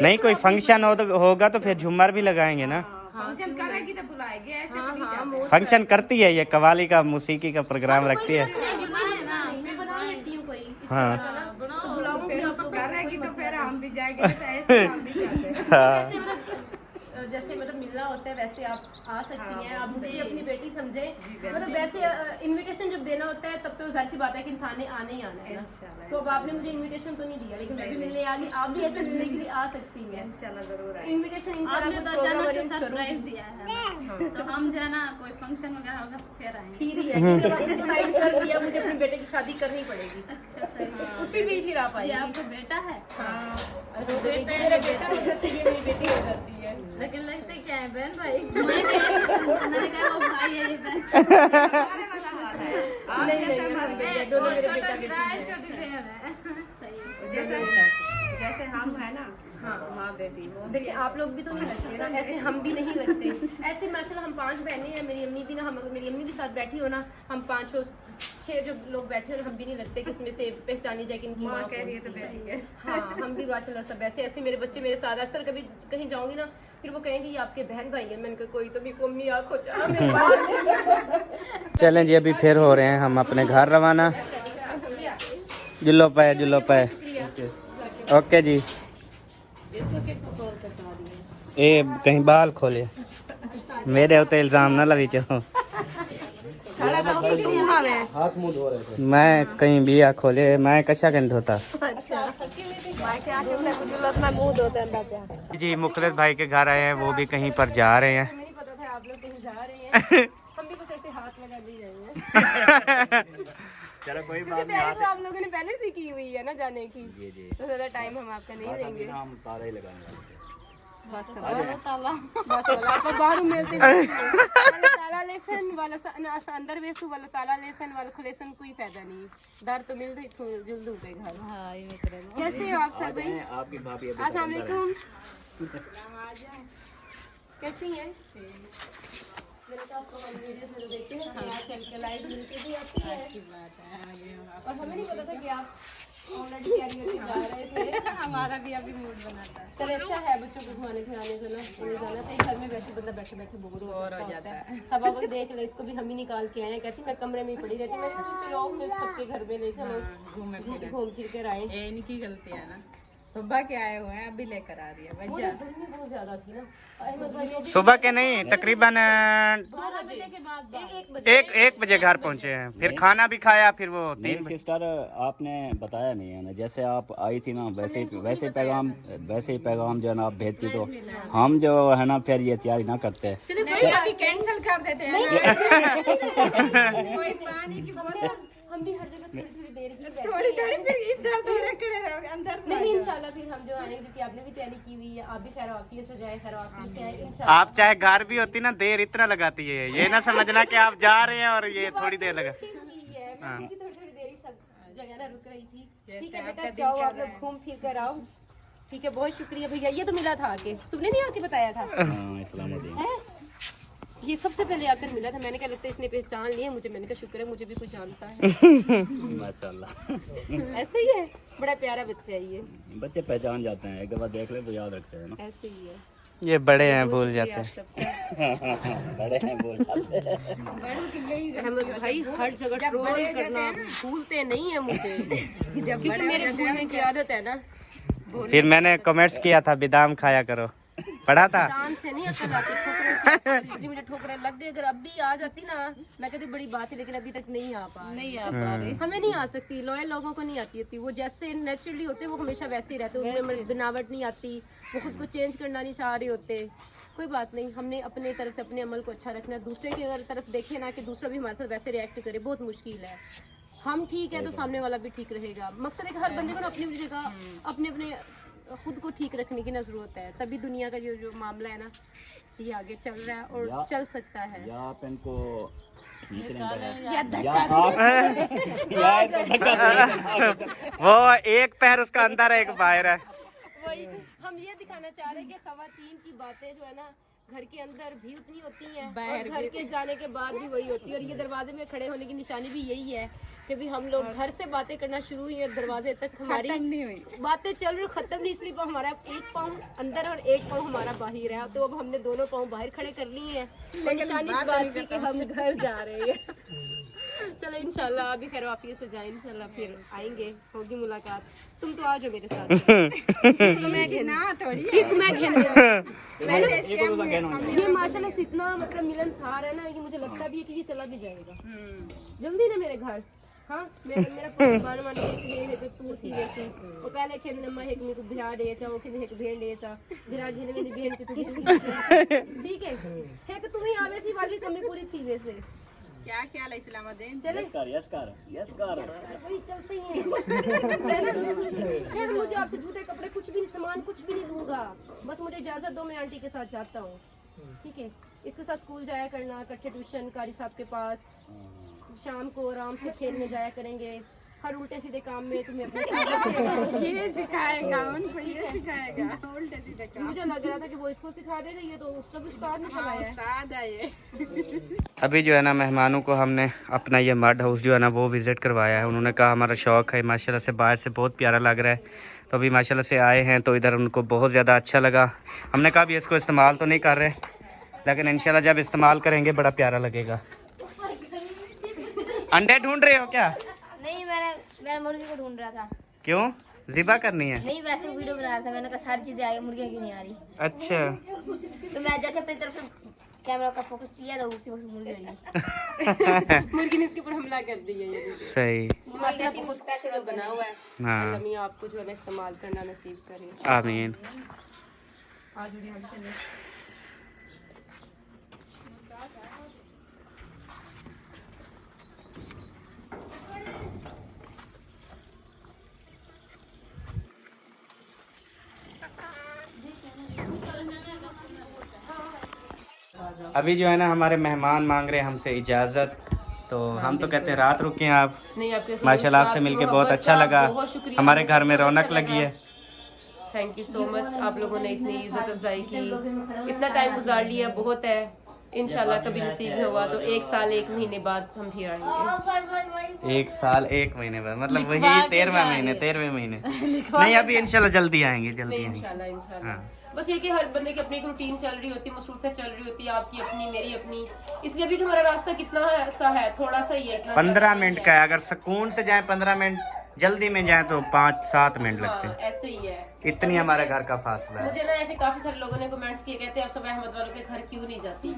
नहीं कोई फंक्शन होगा तो फिर झूमर भी लगाएंगे ना। फंक्शन करेगी तो बुलाएंगे ऐसे। हाँ, फंक्शन करती है ये, कवाली का मौसीकी का प्रोग्राम रखती है। मैं बना लेती हूँ कोई। हाँ बुलाऊंगी आप लोग। करेगी तो फिर हम भी जाएंगे, तो ऐसे हम भी जाते हैं। हाँ जैसे मतलब मिलना होता है वैसे आप आ सकती हैं। आप मुझे भी अपनी बेटी समझे। मतलब वैसे इनविटेशन जब देना होता है तब तो जाहिर सी बात है कि इंसान ने आना ही आना है ना। तो अब आपने मुझे इनविटेशन तो नहीं दिया, लेकिन मैं भी मिलने आ गई। आप भी ऐसे मिलने के लिए आ सकती हैं इंशाल्लाह जरूर आएंगे। इनविटेशन आपने इंशाल्लाह तो प्रोग्राम अचानक से अरेंज सरप्राइज करूंगी। दिया है, तो हम जो है ना कोई फंक्शन वगैरह होगा फिर आएंगे। ठीक ही है, क्योंकि आपने डिसाइड कर दिया मुझे अपनी बेटे की शादी करनी पड़ेगी। अच्छा सही। उसी भी फिर आप ये आइए। आपका बेटा है? तो मेरा बेटा हो जाता है, ये मेरी बेटी हो जाती है। लेकिन लगते क्या है बहन भाई? मैंने ऐसे समझा, मैंने कहा वो भाई है ये बहन। नहीं नहीं, दोनों मेरे बेटा बेटी हैं। छोटी बहन है। सही है। जैसे हम है ना, हाँ माँ बेटी वो देखिए आप लोग भी तो नहीं लगते ना, ऐसे हम भी नहीं लगते। ऐसे माशाल्लाह हम 5 बहनें हैं। मेरी अम्मी भी ना, हम मेरी अम्मी भी साथ बैठी हो ना, हम 5 6 जो लोग बैठे और हम भी नहीं लगते कि इसमें से पहचानी जाए कि इनकी माँ कह रही है तो कौन बैठी है। हाँ हम भी माशाल्लाह सब ऐसे ऐसे मेरे बच्चे मेरे साथ अक्सर कभी कहीं जाऊंगी ना फिर वो कहेंगे ये आपके बहन भाई है। मैंने कहा कोई तो भी मम्मी आँख हो जा मेरे बाल। चलें जी, अभी फिर हो रहे हैं हम अपने घर रवाना। जुल्लो पे ओके जी। ए कहीं बाल खोले मेरे होते इल्जाम ना लगी चलो। हाथ मुंह धो रहे थे। मैं कहीं बिया खोले मैं कशा कहीं धोता जी। मुखलिस भाई के घर आए हैं, वो भी कहीं पर जा रहे हैं। नहीं पता था आप लोग कहीं जा रहे हैं। हम भी बस ऐसे हाथ लगा दी जाएंगे। चलो कोई क्योंकि तैयारी तो आप लोगों ने पहले से की हुई है ना जाने की। जी जी। तो ज्यादा टाइम हम आपका नहीं देंगे। हम ताला ही लगाएंगे। बस आप बाहर मिलते हैं ताला लेसन वाला अंदर वेसु वाला ताला लेसन वाला खुलेसन कोई फायदा नहीं। डर तो मिल रही जुल्दू पे घर। हाँ ये करें। कैसे हो आप सब भाई? आपकी भाभी अस्सलाम वालेकुम। कैसी हैं? मैंने कहा आपको हम वीडियोस में तो देखते हैं कि आजकल के लाइव मिलके भी आती है। और हमें नहीं पता था कि आप ऑलरेडी तैयारी करके जा रहे थे। हमारा भी अभी मूड बनाता है। चलो अच्छा है बच्चों को घुमाने फिराने से ना उन्हें जाना चाहिए। घर में वैसे बंदा बैठे बैठे बोर हो जाता है। सब अब देख ले इसको भी हम ही निकाल के आए हैं। कहती मैं कमरे में ही पड़ी रहती। मैंने सोचा आओ मैं सबके घर में ले चलो घूम फिर कर आए। ये इनकी गलती है ना, सुबह के आए हुए हैं अभी लेकर आ रही है भैया। गर्मी बहुत ज्यादा थी ना। अहमद भाई लोग सुबह के नहीं तकरीबन 2 बजे के बाद 1 बजे 1 बजे घर पहुंचे हैं। फिर खाना भी खाया फिर वो 3 बजे। सिस्टर आपने बताया नहीं है ना, जैसे आप आई थी ना वैसे ही पैगाम जो है ना आप भेजती तो हम जो है ना फिर ये तैयारी ना करते। चलो नहीं अभी कैंसिल कर देते हैं ना। कोई पानी की बोतल हम भी हर जगह थोड़ी थोड़ी देर ही बैठे थोड़ी थोड़ी फिर इधर थोड़े खड़े रहोगे अंदर। नहीं इंशाल्लाह फिर हम जो आएंगे क्योंकि आपने भी तैयारी की हुई है। आप भी खैर वापसी से जाए खैर वापसी से आए इंशाल्लाह। आप चाहे घर भी होती ना देर इतना लगाती है, ये ना समझना कि आप जा रहे हैं और ये थोड़ी देर लगा। ठीक ही है मैं भी थोड़ी थोड़ी देर ही सब जगह ना रुक रही थी। ठीक है बेटा जाओ आप लोग घूम फिर कर आओ। ठीक है बहुत शुक्रिया भैया। ये तो मिला था आके तुमने नहीं आके बताया था है? ये सबसे पहले आकर मिला था। मैंने कहा लगता है इसने पहचान लिया मुझे। मैंने कहा शुक्र है मुझे भी कोई जानता है। माशाल्लाह। ऐसे ही है बड़ा प्यारा बच्चा है ये। बच्चे पहचान जाते हैं, एक बार देख ले तो याद रखते हैं ना। ऐसे ही है। ये बड़े हैं भूल जाते हैं। बड़े हैं बोल जाते हैं। अहमद भाई हर जगह ट्रोल करना भूलते नहीं है मुझे क्योंकि मेरे भूलने की आदत है ना। फिर मैंने कमेंट्स किया था बादाम खाया करो, पढ़ा था। दान से नहीं अकल आती ठोकरों से आती है। जितनी मुझे ठोकरें लग गई अगर अब भी आ जाती ना मैं कहती बड़ी बात है लेकिन अभी तक नहीं आ पा रही। हमें नहीं आ सकती। लॉयल लोगों को नहीं आती होती। वो जैसे नेचुरली होते वो हमेशा वैसे ही रहते। उनमें बनावट नहीं आती। वो खुद को चेंज करना नहीं चाह रहे होते। कोई बात नहीं। हमने अपने तरफ से अपने अमल को अच्छा रखना है। दूसरे की अगर तरफ देखे ना कि दूसरा भी हमारे साथ वैसे रिएक्ट करे बहुत मुश्किल है। हम ठीक है तो सामने वाला भी ठीक रहेगा। मकसद है कि हर बंदे को अपनी अपनी जगह अपने अपने खुद को ठीक रखने की ना जरूरत है। तभी दुनिया का जो मामला है ना ये आगे चल रहा है और चल सकता है। या आप इनको वो एक पैर उसका अंदर है एक बाहर है। वही हम ये दिखाना चाह रहे हैं कि खवातीन की बातें जो है ना घर के अंदर भी उतनी होती हैं और घर के जाने के बाद भी वही होती है। और ये दरवाजे में खड़े होने की निशानी भी यही है कि भी हम लोग घर से बातें करना शुरू हुई है दरवाजे तक हमारी नहीं हुई बातें चल रही खत्म नहीं। इसलिए हमारा एक पाँव अंदर और एक पाँव हमारा बाहर है। तो अब हमने दोनों पाँव बाहर खड़े कर लिए हैं। तो निशानी इस बात की कि हम घर जा रहे हैं। चलो इंशाल्लाह अभी खैर वापिस से जाए इंशाल्लाह फिर आएंगे होगी मुलाकात। तुम तो आ जाओ मेरे साथ। ये माशाल्लाह से इतना मतलब मिलनसार है ना कि मुझे लगता भी है कि ये चला भी जाएगा जल्दी ना मेरे घर। हाँ मेरा बाण मान के तू थी वैसी वो पहले खेल नम्मा एक मेरे को भिड़ा दे चा वो खेल एक भेड़ दे चा भिड़ा घेने मेरी बहन की तू ठीक है कि तुम्हें आवे सी वाली कमी पूरी थी वैसे। क्या ख्याल है इस्लामुद्दीन? चले यस कर वही चलते हैं। खैर मुझे आपसे जूते कपड़े कुछ भी सामान कुछ भी नहीं लूंगा। बस मुझे इजाजत दो मैं आंटी के साथ जाता हूँ। ठीक है इसके साथ स्कूल जाया करना इकट्ठे ट्यूशन कारी साहब के पास शाम को आराम से खेलने जाया करेंगे। हर उल्टे सीधे काम में तुम्हें अपने साथ ये सिखाएगा उनको, ये सिखाएगा उल्टे सीधे काम। मुझे लग रहा था कि वो इसको सिखा देगा, ये तो उसका भी उस्ताद में चला है। उस्ताद है ये। अभी जो है ना मेहमानों को हमने अपना ये मड हाउस जो है ना वो विज़िट करवाया है। उन्होंने कहा हमारा शौक़ है, माशाल्लाह से बाहर से बहुत प्यारा लग रहा है। तो अभी माशाल्लाह से आए हैं तो इधर उनको बहुत ज़्यादा अच्छा लगा। हमने कहा भी इसको इस्तेमाल तो नहीं कर रहे, लेकिन इंशाल्लाह जब इस्तेमाल करेंगे बड़ा प्यारा लगेगा। अंडे ढूंढ रहे हो क्या? नहीं, मैंने मुर्गी को ढूंढ रहा था। क्यों, ज़िबा करनी है? नहीं, वैसे वीडियो बना रहा था। मैंने कहा सारी चीजें आ गई, मुर्गियाँ क्यों नहीं आ रही। अच्छा। तो मैं जैसे अपनी तरफ से कैमरा का फोकस किया तो उसी वक्त मुर्गी बनी। मुर्गी ने इसके ऊपर हमला कर दिया। ये सही। माशाल्लाह बहुत पैसे का बना हुआ है। हाँ, अल्लाह मियां आपको जो है ना इस्तेमाल करना नसीब करे। आमीन। आज जुड़ी हम चले। अभी जो है ना हमारे मेहमान मांग रहे हैं हमसे इजाज़त, तो हम तो कहते हैं रात रुकें आप। नहीं, आपके माशाल्लाह आपसे मिलके बहुत अच्छा लगा, हमारे घर में रौनक अच्छा लगी है। थैंक यू सो मच, आप लोगों ने इतनी इज्जत अफजाई की, इतना टाइम गुजार लिया, बहुत है। इंशाल्लाह कभी नसीब में हुआ तो 1 साल 1 महीने बाद हम फिर आएंगे। 1 साल 1 महीने बाद, मतलब वही 13वें महीने। नहीं, अभी इंशाल्लाह जल्दी आएंगे, जल्दी आएंगे। इंशाल्लाह इंशाल्लाह। हाँ। बस ये कि हर बंदे की अपनी एक रूटीन चल रही होती है, मसरूफियत चल रही होती है, आपकी अपनी मेरी अपनी। इसलिए अभी हमारा रास्ता कितना सा है, थोड़ा सा ही है, इतना 15 मिनट का है। अगर सुकून से जाए 15 मिनट, जल्दी में जाए तो 5-7 मिनट लगते हैं। ऐसे ही है। इतनी हमारे घर का फासला है। मुझे ना ऐसे काफी सारे लोगों ने कमेंट्स किए, कहते हैं अब सब अहमद वालों के घर क्यों नहीं जाती।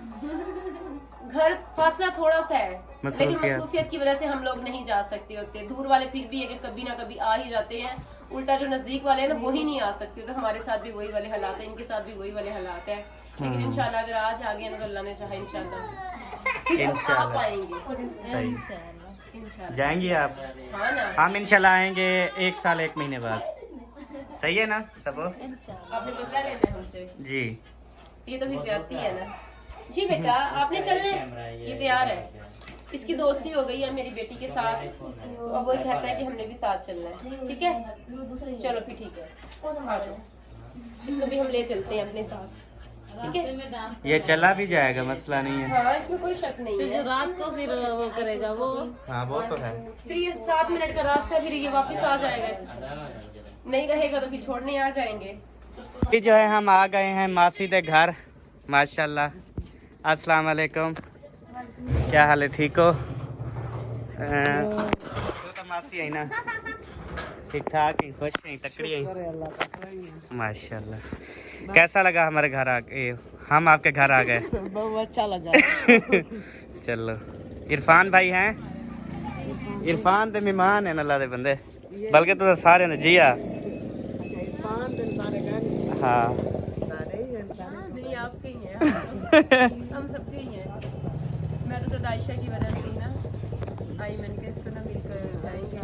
घर फासला थोड़ा सा है, लेकिन मसरूफियत की वजह से हम लोग नहीं जा सकते होते। दूर वाले फिर भी है कि कभी ना कभी आ ही जाते हैं। उल्टा जो नजदीक वाले हैं ना, वो ही नहीं आ सकते। तो हमारे साथ भी वही वाले हालात है, इनके साथ भी वही वाले हालात है। लेकिन इंशाल्लाह अगर आज आ गए ना तो अल्लाह ने चाहा इंशाल्लाह आ पाएंगे। सही। इंशाल्लाह जाएंगे आप? हाँ ना, हम इंशाल्लाह आएंगे 1 साल 1 महीने बाद। सही है ना सब? आपने बदला लेना है हमसे। जी। ये तो भी ज्यादती है ना। जी बेटा, आपने चलना है, ये तैयार है। इसकी दोस्ती हो गई है मेरी बेटी के साथ, तो अब वो कहता है कि हमने भी साथ चलना है। ठीक है, चलो फिर ठीक है, आ जाओ। इसको भी हम ले चलते हैं अपने साथ, ठीक है? ये चला भी जाएगा, मसला नहीं है। हाँ, इसमें कोई शक नहीं फिर जो है। रात को फिर वो करेगा वो। हाँ, वो तो है। फिर ये 7 मिनट का रास्ता है, फिर ये वापस आ जाएगा। नहीं रहेगा तो फिर छोड़ने आ जाएंगे। ये जो है हम आ गए हैं मासी के घर, माशाल्लाह। अस्सलाम वालेकुम, क्या हाल है, ठीक हो? तो मासी है ना, ठीक ठाक है, खुश है, तकड़ी है माशाल्लाह। कैसा लगा हमारे घर आके? हम आपके घर आ गए। बहुत अच्छा लगा। चलो, इरफान भाई हैं? इरफान तो मेहमान है अल्लाह दे बंदे, बल्कि तो सारे ने जिया। हाँ। नहीं, आपके ही हैं। हम सबके ही हैं। मैं तो सद आयशा की वजह से ना आई, मैंने कहा इसको ना मिलकर जाएंगे।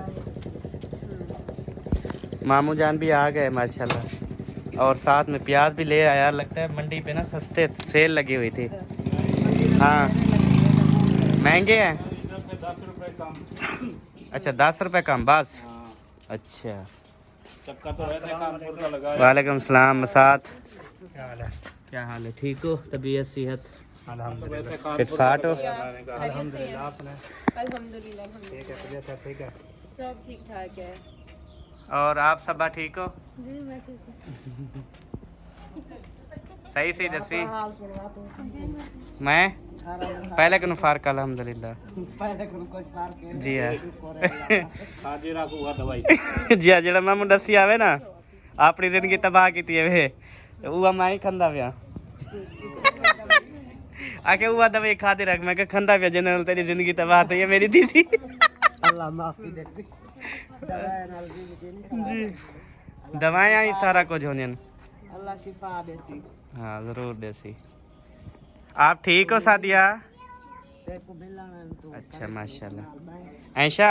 मामू जान भी आ गए माशाल्लाह, और साथ में प्याज भी ले आया। लगता है मंडी पे ना सस्ते सेल लगी हुई थी। हाँ, महंगे हैं? 10 रुपए कम। अच्छा, 10 रुपए कम बस। अच्छा, सबका तो रहता है कानपुर का लगा। वालेकुम सलाम मसात, क्या हाल है, ठीक हो? तबीयत सेहत फिट फाट हो? अल्हम्दुलिल्लाह, ठीक है, सब ठीक ठाक है। और आप सब ठीक हो? जी मैं ठीक हूँ। सही सही दसी। मैं पहले कनु फार्क अल्हम्दुलिल्लाह। जी है। हाजिर रखूंगा दवाई। जी हाँ, जेड़ा मैं दसी आवे ना अपनी जिंदगी तबाह की वे वो मैं ही खंदा पिया। आके वो दवाई खाते रख, मैं खंदा पिया जिन्हें तेरी जिंदगी तबाह तो ये मेरी दीदी। अल्लाह माफी दे। जी, दवाएं ही सारा कुछ होने। अल्लाह शिफा देसी। हाँ जरूर देसी। आप ठीक हो सादिया? अच्छा माशाल्लाह। ऐशा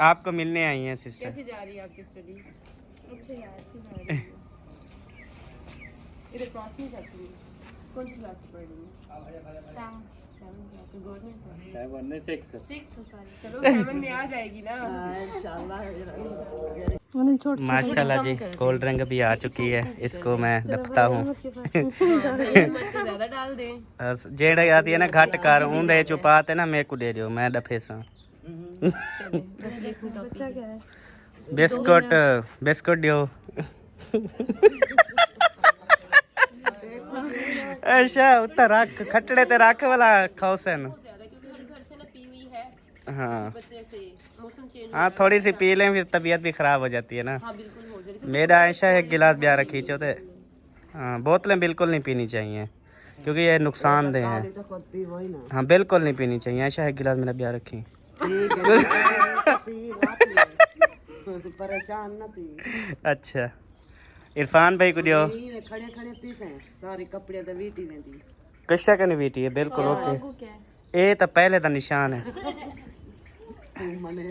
आपको मिलने आई हैं सिस्टर। कैसी जा रही है आपकी स्टडी? अच्छा यार, अच्छी जा रही है। इधर पास नहीं जाती है? कौन सी क्लास पढ़ रही है? चलो 7 में आ जाएगी ना। माशाल्लाह जी, कोल्ड ड्रिंक भी आ चुकी है, इसको मैं डपता हूँ। ज्यादा डाल दें। जेड़ा आती है ना घट कर ऊंदे चुपाते ना मेरे को दे दियो, मैं डफे सा। बिस्कुट बिस्कुट दियो। अच्छा उत्तर रख खटड़े ते रख वाला खाओ सन। ज्यादा क्योंकि मैंने घर से ना पी हुई है हाँ बच्चे से, मौसम चेंज हाँ, थोड़ी सी पी लें फिर तबीयत भी खराब हो जाती है ना। हाँ बिल्कुल हो जाएगी। मेरा आयशा एक गिलास ब्याह रखी चाहते। हाँ, बोतलें बिल्कुल नहीं पीनी चाहिए क्योंकि ये नुकसानदेह है। हाँ बिल्कुल नहीं पीनी चाहिए। आयशा एक गिलास मेरा ब्याह रखी। परेशान न थी। अच्छा इरफान भाई को दियो। खड़े खड़े पीसे सारे कपड़े तो वीटी में दी। कशा का नहीं बीटी है बिल्कुल ओके। ये तो पहले का निशान है। मने